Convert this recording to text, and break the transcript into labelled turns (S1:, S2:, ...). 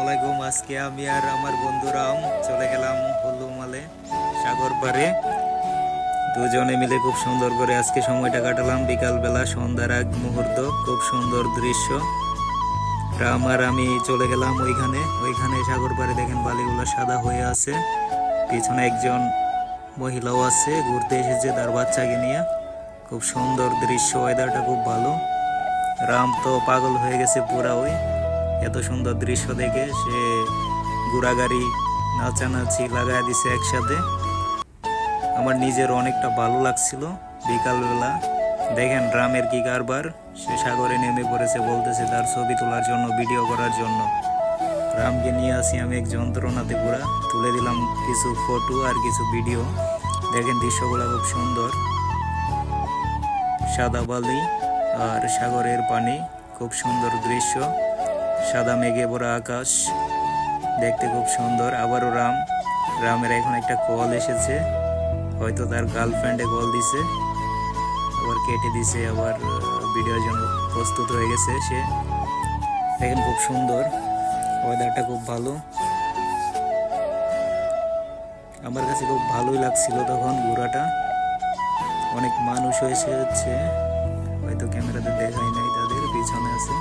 S1: আলাইকুম। আজকে আমি আর আমার বন্ধুরাম চলে গেলাম হলুমালে সাগর পাড়ে। দুজনে মিলে খুব সুন্দর করে আজকে সময়টা কাটালাম। বিকালবেলা সন্ধ্যার আগ মুহূর্ত, খুব সুন্দর দৃশ্য। রাম আর আমি চলে গেলাম ওইখানে সাগর পাড়ে দেখেন বালিগুলো সাদা হয়ে আছে। পিছনে একজন মহিলাও আছে, ঘুরতে এসেছে তার বাচ্চাকে নিয়ে। খুব সুন্দর দৃশ্য, ওয়েদারটা খুব ভালো। রাম তো পাগল হয়ে গেছে পুরা, এত সুন্দর দৃশ্য দেখে সে ঘোড়াগাড়ি নাচানাচি লাগাই দিছে একসাথে। আমার নিজের অনেকটা ভালো লাগছিল বিকালবেলা। দেখেন রামের কি কারবার, সে সাগরে নেমে পড়েছে, বলতেছে তার ছবি তোলার জন্য, ভিডিও করার জন্য। রামকে নিয়ে আসি আমি এক যন্ত্রণাতে পুরা, তুলে দিলাম কিছু ফটো আর কিছু ভিডিও। দেখেন দৃশ্যগুলো খুব সুন্দর, সাদা বালি আর সাগরের পানি, খুব সুন্দর দৃশ্য। সাদা মেঘে ভরা আকাশ, দেখতে খুব সুন্দর। আবারও রামের এখন একটা কল এসেছে, হয়তো তার গার্লফ্রেন্ডে কল দিছে, আবার কেটে দিছে, আবার ভিডিওর জন্য প্রস্তুত হয়ে গেছে সে। দেখেন খুব সুন্দর, ওয়েদারটা খুব ভালো। আমার কাছে খুব ভালোই লাগছিল তখন ঘোরাটা। অনেক মানুষ হয়েছে, হয়তো ক্যামেরাতে দেখাই নাই, তাদের পিছনে আছে।